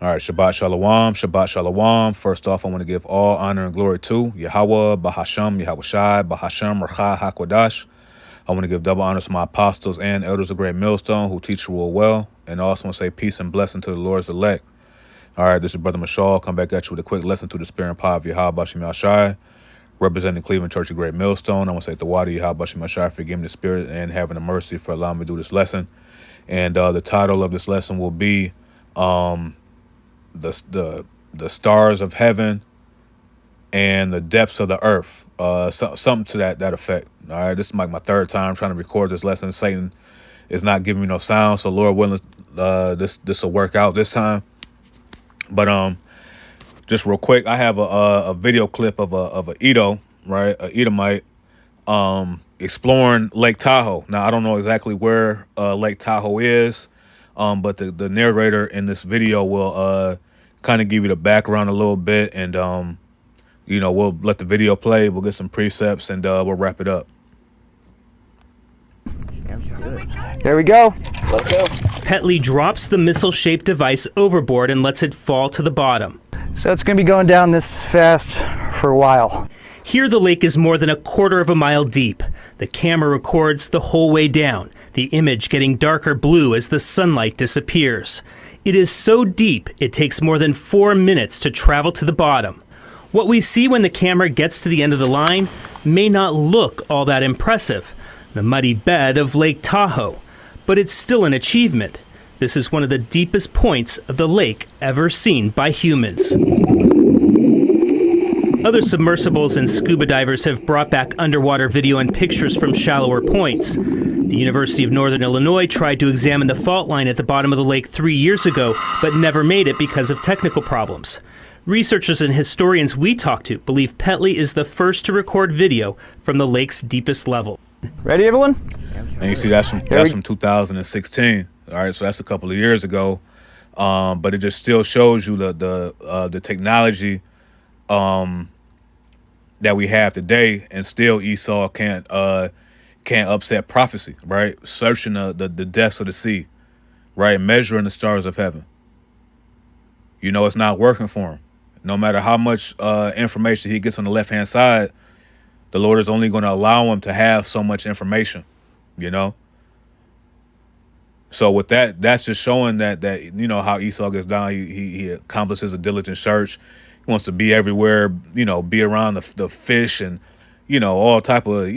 All right, Shabbat Shalom, Shabbat Shalom. First off, I want to give all honor and glory to Yahweh, Bahasham, Yahweh Shai, Bahasham, Racha, HaKodash. I want to give double honors to my apostles and elders of Great Millstone who teach the world well. And I also want to say peace and blessing to the Lord's elect. All right, this is Brother Mashal. Come back at you with a quick lesson to the spirit and power of Yahweh Bashim Yashai, representing Cleveland Church of Great Millstone. I want to say the water Yahweh Bashim Yashai for giving the spirit and having the mercy for allowing me to do this lesson. And the title of this lesson will be the stars of heaven and the depths of the earth, something to that effect. All right, this is like my third time trying to record this lesson. Satan is not giving me no sound, so Lord willing, this will work out this time. But just real quick, I have a video clip of a Edo, right, a Edomite, exploring Lake Tahoe. Now I don't know exactly where Lake Tahoe is, but the narrator in this video will kind of give you the background a little bit, and we'll let the video play. We'll get some precepts, and we'll wrap it up. There we go. Let's go. Petley drops the missile-shaped device overboard and lets it fall to the bottom. So it's going to be going down this fast for a while. Here the lake is more than a quarter of a mile deep. The camera records the whole way down, the image getting darker blue as the sunlight disappears. It is so deep, it takes more than 4 minutes to travel to the bottom. What we see when the camera gets to the end of the line may not look all that impressive, the muddy bed of Lake Tahoe, but it's still an achievement. This is one of the deepest points of the lake ever seen by humans. Other submersibles and scuba divers have brought back underwater video and pictures from shallower points. The University of Northern Illinois tried to examine the fault line at the bottom of the lake 3 years ago, but never made it because of technical problems. Researchers and historians we talked to believe Petley is the first to record video from the lake's deepest level. Ready, everyone? And you see that's from 2016. All right, so that's a couple of years ago, but it just still shows you the technology that we have today, and still Esau can't upset prophecy, right? Searching the depths of the sea, right? Measuring the stars of heaven. It's not working for him. No matter how much information he gets on the left-hand side, the Lord is only going to allow him to have so much information, So with that, that's just showing that how Esau gets down. He accomplishes a diligent search. He wants to be everywhere, be around the fish and, all type of,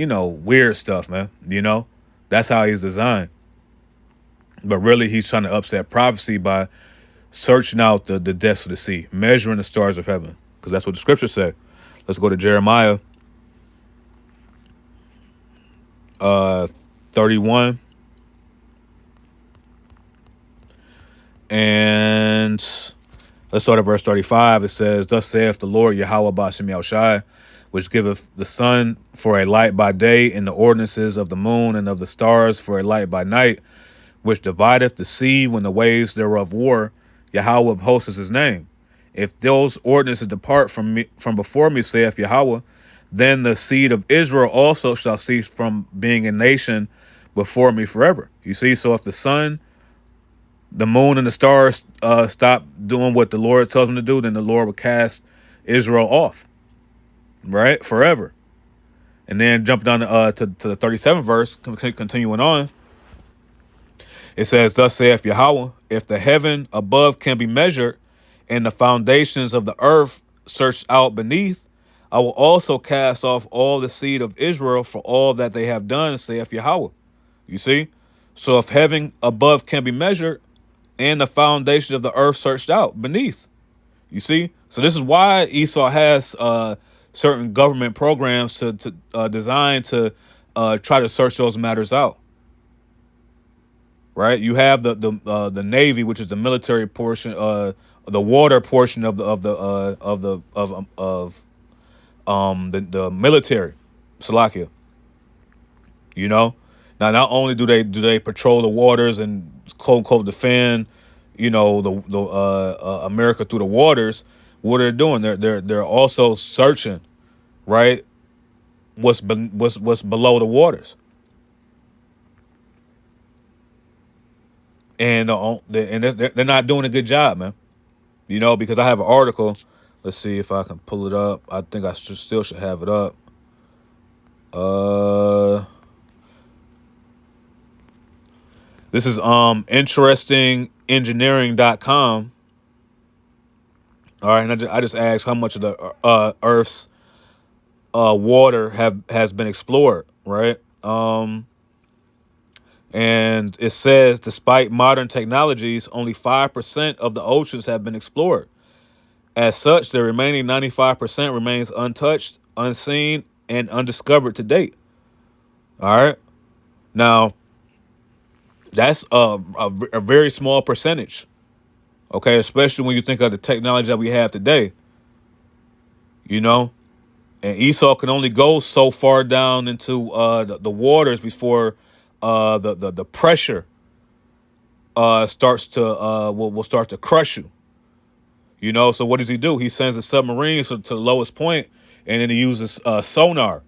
weird stuff, man. That's how he's designed. But really, he's trying to upset prophecy by searching out the depths of the sea, measuring the stars of heaven, because that's what the scriptures say. Let's go to Jeremiah 31. And let's start at verse 35. It says, "Thus saith the Lord Yahweh Bashim Yahushai, which giveth the sun for a light by day, and the ordinances of the moon and of the stars for a light by night, which divideth the sea when the waves thereof war. Yahweh of hosts is his name. If those ordinances depart from before me, saith Yahweh, then the seed of Israel also shall cease from being a nation before me forever." You see, so if the sun, the moon, and the stars stop doing what the Lord tells them to do, then the Lord will cast Israel off, right, forever. And then jump down to the 37th verse, continuing on. It says, "Thus saith Yahweh, if the heaven above can be measured, and the foundations of the earth searched out beneath, I will also cast off all the seed of Israel for all that they have done, saith Yahweh." You see? So if heaven above can be measured, and the foundations of the earth searched out beneath. You see? So this is why Esau has certain government programs to designed to try to search those matters out. Right? You have the Navy, which is the military portion, the water portion of the military, Salakia. Now, not only do they patrol the waters and quote unquote defend, the America through the waters, what are they doing? They're also searching, right? What's below the waters, and they're not doing a good job, man. You know, because I have an article. Let's see if I can pull it up. I think I still should have it up. This is interestingengineering.com. All right, and I just asked how much of the Earth's water has been explored, right? And it says, despite modern technologies, only 5% of the oceans have been explored. As such, the remaining 95% remains untouched, unseen, and undiscovered to date. All right. Now, that's a very small percentage. Okay, especially when you think of the technology that we have today. You know, and Esau can only go so far down into the waters before the pressure starts to will start to crush you. You know, so what does he do? He sends a submarine to the lowest point, and then he uses sonar.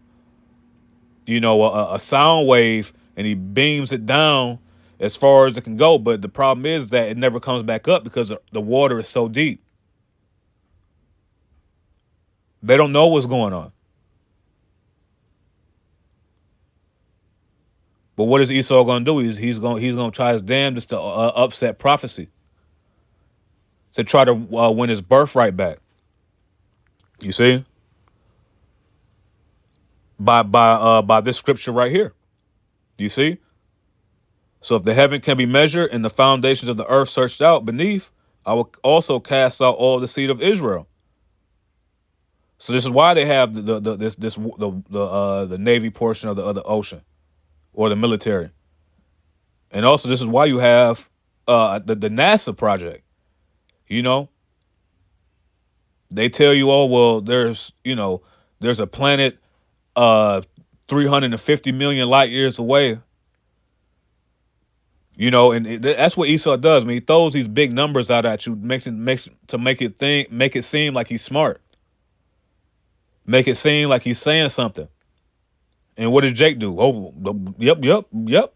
You know, a sound wave, and he beams it down as far as it can go. But the problem is that it never comes back up because the water is so deep. They don't know what's going on. But what is Esau going to do? He's going to try his damnedest to upset prophecy, to try to win his birthright back. You see, by this scripture right here. Do you see? So if the heaven can be measured and the foundations of the earth searched out beneath, I will also cast out all the seed of Israel. So this is why they have the navy portion of the ocean, or the military, and also this is why you have the NASA project. You know, they tell you, oh well, there's a planet 350 million light years away. You know, and that's what Esau does. I mean, he throws these big numbers out at you, makes to make it seem like he's smart, make it seem like he's saying something. And what does Jake do? Oh, yep.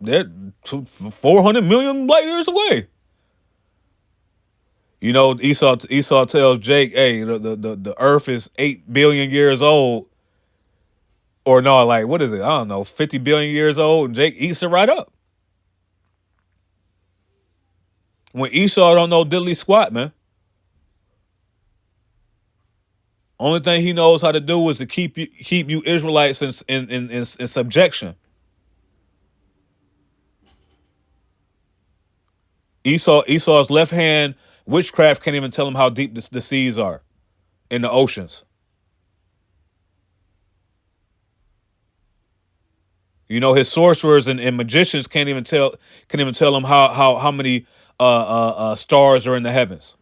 They're 400 million light years away. You know, Esau tells Jake, hey, the Earth is 8 billion years old, or no, like what is it? I don't know, 50 billion years old. And Jake eats it right up. When Esau don't know diddly squat, man. Only thing he knows how to do is to keep you Israelites in subjection. Esau's left hand witchcraft can't even tell him how deep the seas are in the oceans. You know, his sorcerers and magicians can't even tell him how many stars are in the heavens.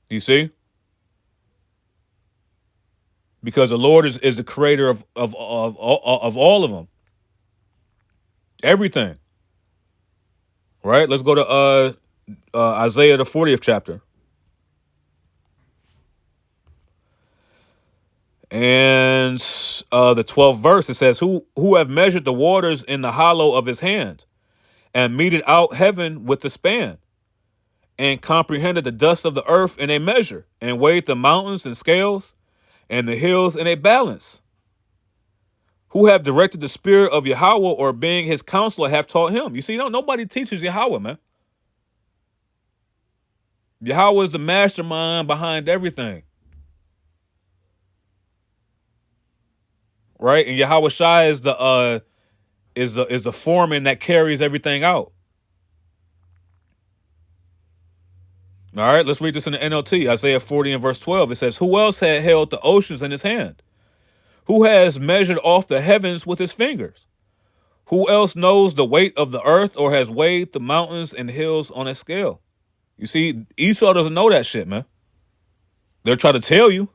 You see? Because the Lord is the creator of all of them. Everything. Right? Let's go to Isaiah the 40th chapter. And the 12th verse, it says, who have measured the waters in the hollow of his hand, and meted out heaven with the span, and comprehended the dust of the earth in a measure, and weighed the mountains in scales, and the hills in a balance? Who have directed the spirit of Yahweh, or being his counselor have taught him? You see, nobody teaches Yahweh, man. Yahweh is the mastermind behind everything. Right? And Yahweh Shai is the foreman that carries everything out. All right, let's read this in the NLT, Isaiah 40 and verse 12. It says, who else had held the oceans in his hand? Who has measured off the heavens with his fingers? Who else knows the weight of the earth, or has weighed the mountains and hills on a scale? You see, Esau doesn't know that shit, man. They're trying to tell you.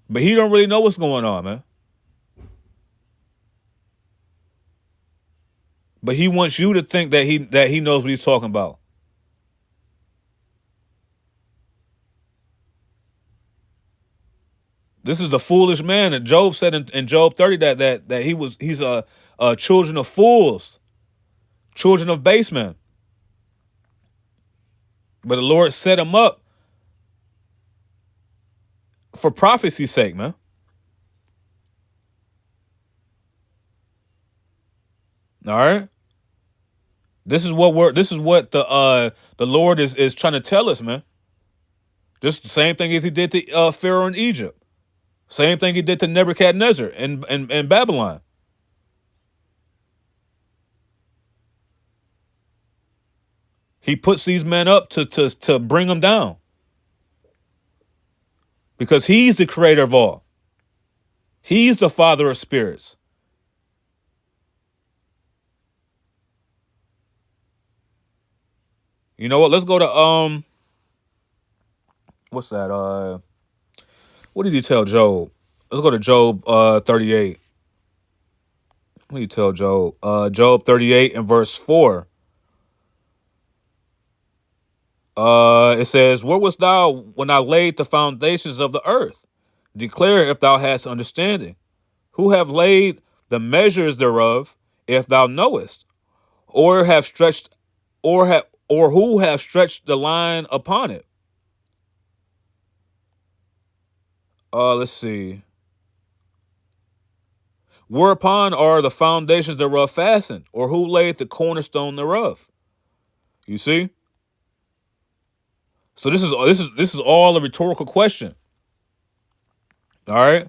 But he don't really know what's going on, man. But he wants you to think that he knows what he's talking about. This is the foolish man that Job said in Job 30 that he's a children of fools. children of basemen. But the Lord set them up for prophecy's sake, man. All right. This is what the Lord is trying to tell us, man. Just the same thing as he did to Pharaoh in Egypt. Same thing he did to Nebuchadnezzar in Babylon. He puts these men up to bring them down. Because he's the creator of all. He's the father of spirits. You know what? Let's go to what's that? What did he tell Job? Let's go to Job 38. What did he tell Job? Job 38 and verse 4. It says, "Where wast thou when I laid the foundations of the earth? Declare if thou hast understanding. Who have laid the measures thereof, if thou knowest, or have stretched, or who have stretched the line upon it?" Let's see. Whereupon are the foundations thereof fastened, or who laid the cornerstone thereof? You see? So this is all a rhetorical question. All right?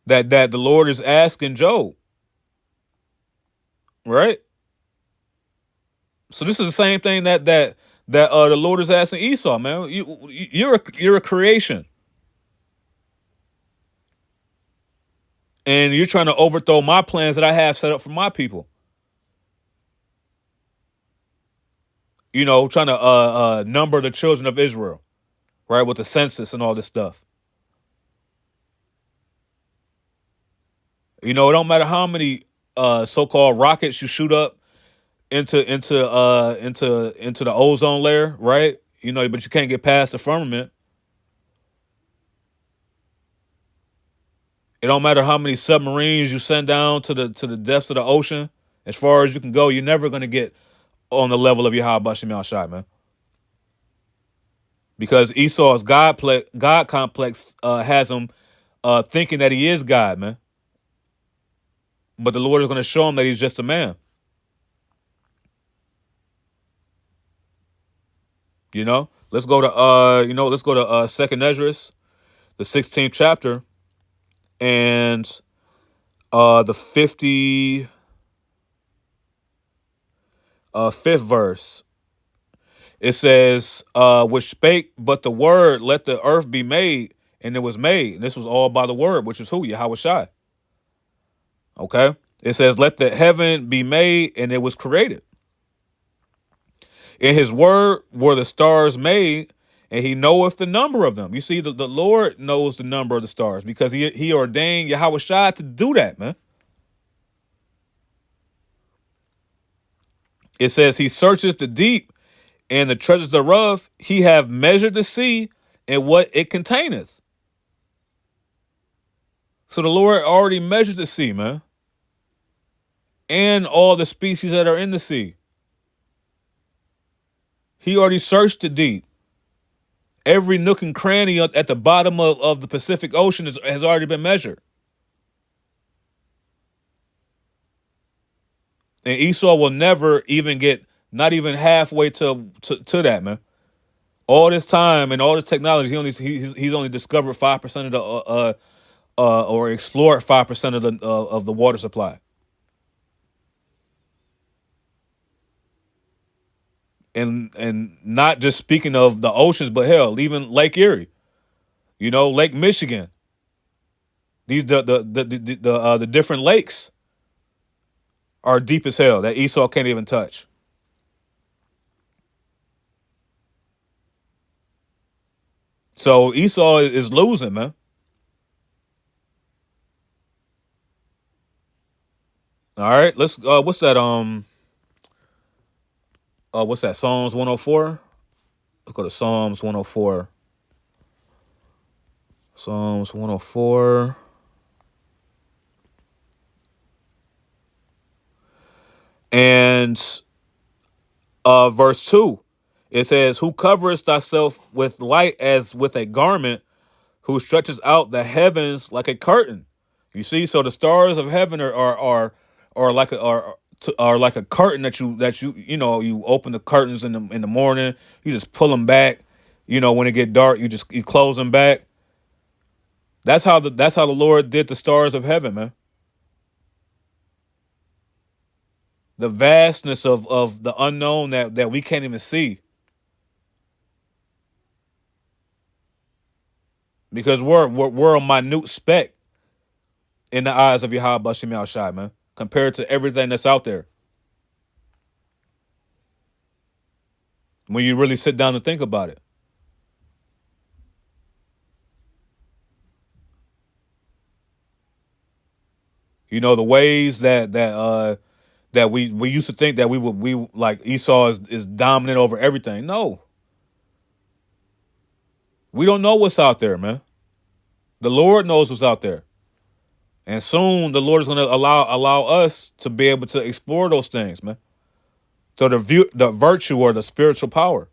That the Lord is asking Job. Right? So this is the same thing that the Lord is asking Esau, man. You're a creation. And you're trying to overthrow my plans that I have set up for my people. You know, trying to number the children of Israel, right, with the census and all this stuff. You know, it don't matter how many so-called rockets you shoot up into the ozone layer, right? You know, but you can't get past the firmament. It don't matter how many submarines you send down to the depths of the ocean. As far as you can go, you're never going to get on the level of Yahweh Shem Shai, man. Because Esau's God complex has him thinking that he is God, man. But the Lord is going to show him that he's just a man. You know, let's go to Second Esdras, the 16th chapter, and the 55th verse. It says, "Which spake but the word, let the earth be made, and it was made." And this was all by the word, which is who? Yahweh Shai. Okay. It says, "Let the heaven be made, and it was created. In his word were the stars made, and he knoweth the number of them." You see, the Lord knows the number of the stars because he ordained Yahweh Shai to do that, man. It says, "He searcheth the deep and the treasures thereof. He have measured the sea and what it containeth." So the Lord already measured the sea, man. And all the species that are in the sea. He already searched the deep. Every nook and cranny at the bottom of the Pacific Ocean has already been measured. And Esau will never even get not even halfway to that, man. All this time and all this technology, he's only discovered 5% of the or explored 5% of the water supply. And not just speaking of the oceans, but hell, even Lake Erie, you know, Lake Michigan. These the different lakes are deep as hell that Esau can't even touch. So Esau is losing, man. All right, let's what's that what's that, Psalms 104? Let's go to Psalms 104. Psalms 104. And And verse 2, it says, who coverest thyself with light as with a garment, who stretches out the heavens like a curtain. You see, so the stars of heaven are like a curtain that you open the curtains in the morning, you just pull them back. When it get dark, you close them back. That's how the Lord did the stars of heaven, man. The vastness of the unknown that we can't even see. Because we're a minute speck in the eyes of Yahweh Bashim Yahushai, man, compared to everything that's out there. When you really sit down and think about it. The ways that we used to think that we like Esau is dominant over everything. No. We don't know what's out there, man. The Lord knows what's out there. And soon the Lord is going to allow us to be able to explore those things, man. So the virtue or the spiritual power.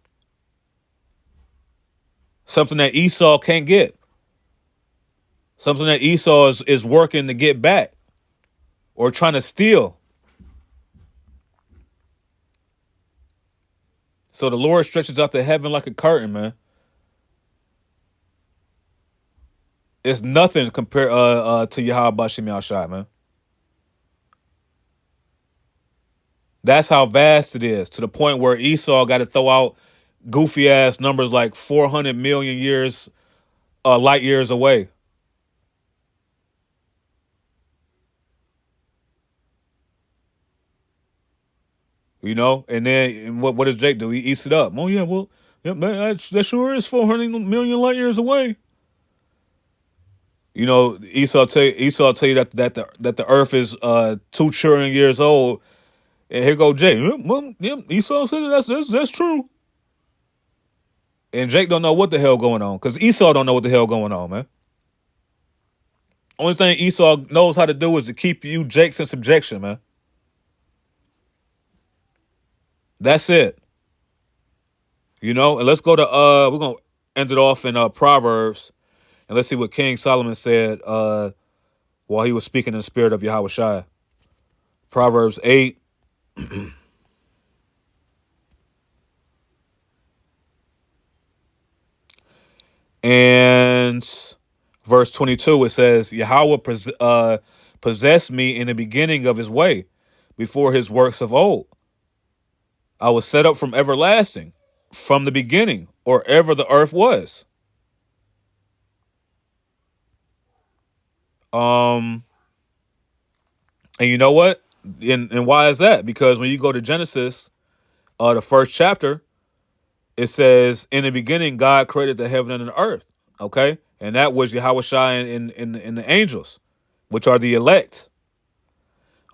Something that Esau can't get. Something that Esau is working to get back or trying to steal. So the Lord stretches out the heaven like a curtain, man. It's nothing compared to Yahweh Bashim Yahushai, man. That's how vast it is, to the point where Esau got to throw out goofy ass numbers like 400 million years, light years away. And then what does Jake do? He eats it up. Oh yeah, well, yeah, man, that sure is 400 million light years away. Esau tell you that the Earth is 2 trillion years old, and here go Jake. Well, yeah, Esau said that's true. And Jake don't know what the hell going on, because Esau don't know what the hell going on, man. Only thing Esau knows how to do is to keep you Jakes in subjection, man. That's it. And let's go to we're gonna end it off in Proverbs, and let's see what King Solomon said while he was speaking in the spirit of Yahweh Shai. Proverbs 8. And verse 22, it says, Yahweh possessed me in the beginning of his way, before his works of old. I was set up from everlasting, from the beginning, or ever the earth was. And you know what? And why is that? Because when you go to Genesis, the first chapter, it says, in the beginning, God created the heaven and the earth. Okay? And that was Yahweh Shai and the angels, which are the elect.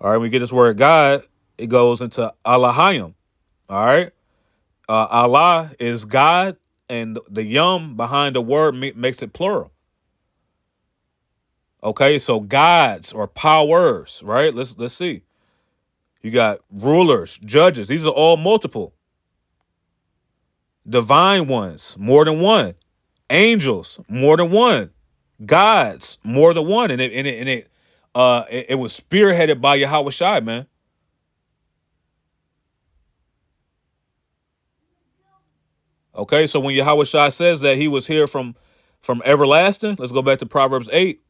All right, we get this word God, it goes into Allahayim. All right? Allah is God, and the yum behind the word makes it plural. Okay, so gods or powers, right? Let's see. You got rulers, judges. These are all multiple. Divine ones, more than one. Angels, more than one. Gods, more than one. And it was spearheaded by Yahweh Shai, man. Okay, so when Yahweh Shai says that he was here from everlasting, let's go back to Proverbs 8.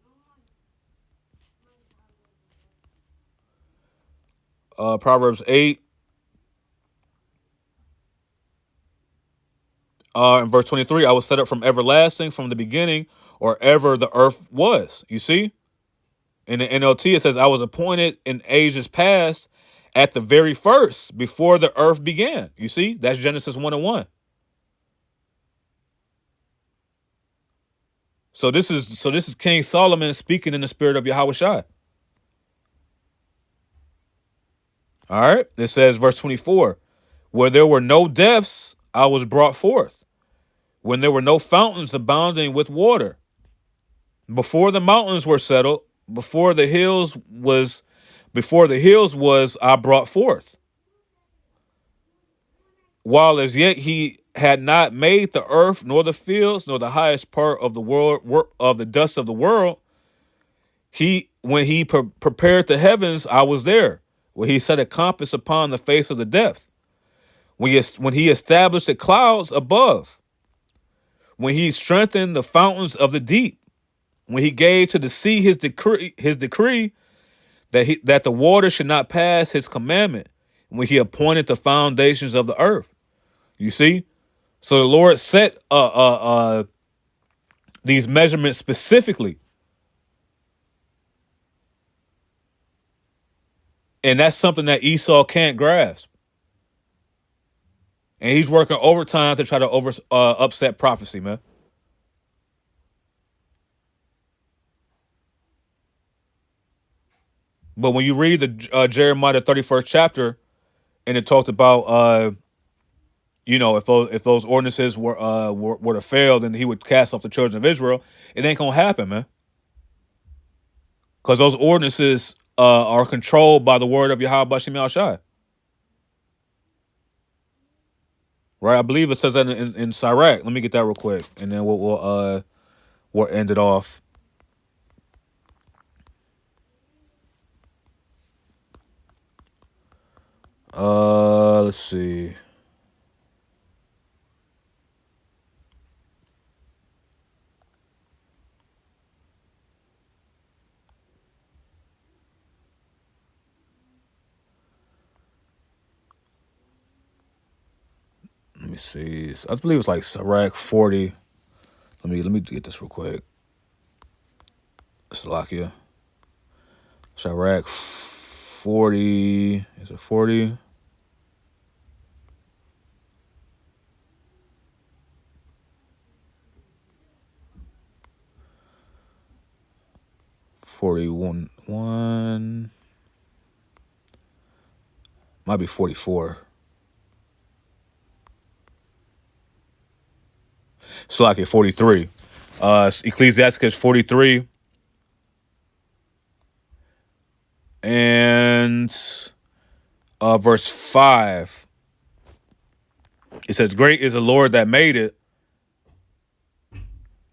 Proverbs 8. In verse 23, I was set up from everlasting, from the beginning, or ever the earth was. You see? In the NLT, it says, I was appointed in ages past at the very first, before the earth began. You see? That's Genesis 1:1. So this is King Solomon speaking in the spirit of Yahweh Shai. All right. It says, verse 24, where there were no depths, I was brought forth. When there were no fountains abounding with water. Before the mountains were settled, before the hills was, I brought forth. while as yet he had not made the earth, nor the fields, nor the highest part of the world, of the dust of the world, when he prepared the heavens, I was there. When he set a compass upon the face of the depth, when he established the clouds above, when he strengthened the fountains of the deep, when he gave to the sea his decree that the water should not pass his commandment, when he appointed the foundations of the earth. You see? So the Lord set these measurements specifically. And that's something that Esau can't grasp. And he's working overtime to try to upset prophecy, man. But when you read the Jeremiah 31st chapter, and it talked about if those ordinances were to fail, then he would cast off the children of Israel. It ain't gonna happen, man. Because those ordinances are controlled by the word of Yahweh Bashim Al-Shai. Right? I believe it says that in Sirach. Let me get that real quick, and then we'll end it off. Let's see. Let me see. I believe it's like Sirach 40. Let me get this real quick. Salakia. Sirach 40. Is it 40? One might be 44. Salakia 43. Ecclesiasticus 43. And verse 5. It says, "Great is the Lord that made it,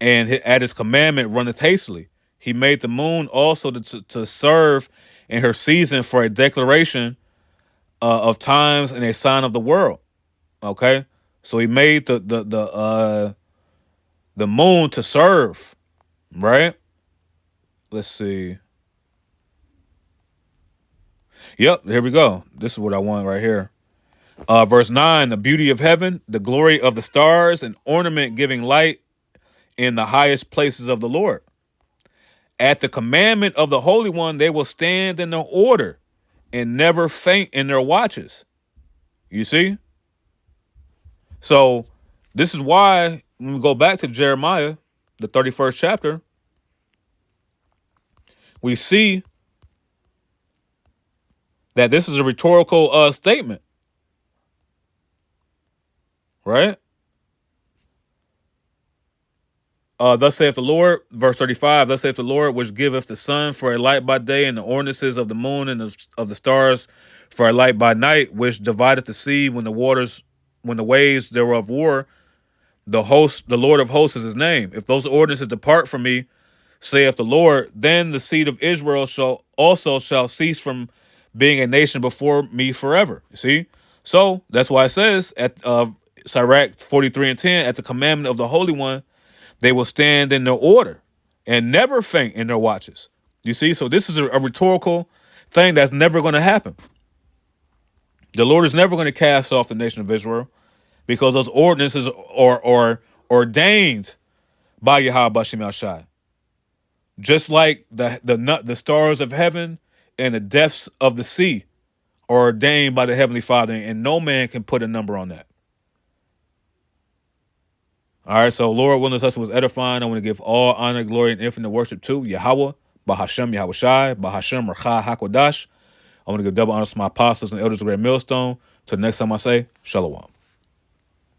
and at his commandment runneth hastily. He made the moon also to serve in her season for a declaration of times and a sign of the world." Okay, so he made the moon to serve, right? Let's see. Yep, here we go. This is what I want right here. Verse 9, "The beauty of heaven, the glory of the stars, an ornament giving light in the highest places of the Lord. At the commandment of the Holy One, they will stand in their order and never faint in their watches." You see? So this is why when we go back to Jeremiah, the 31st chapter, we see that this is a rhetorical statement. Right? Thus saith the Lord, verse 35, "Thus saith the Lord, which giveth the sun for a light by day, and the ordinances of the moon and of the stars for a light by night, which divideth the sea when the waves thereof war. The Lord of hosts is his name. If those ordinances depart from me, saith the Lord, then the seed of Israel shall cease from being a nation before me forever." You see? So that's why it says at Sirach 43:10, "At the commandment of the Holy One, they will stand in their order and never faint in their watches." You see? So this is a rhetorical thing that's never going to happen. The Lord is never going to cast off the nation of Israel because those ordinances are ordained by Yahweh Bashim Al-Shai. Just like the stars of heaven and the depths of the sea are ordained by the Heavenly Father, and no man can put a number on that. All right, so Lord willing, this was edifying. I want to give all honor, glory, and infinite worship to Yahweh, Bahashem Yahweh Shai, Bahashem Racha HaKodash. I want to give double honors to my apostles and elders of Great Millstone. Till next time I say, Shalom.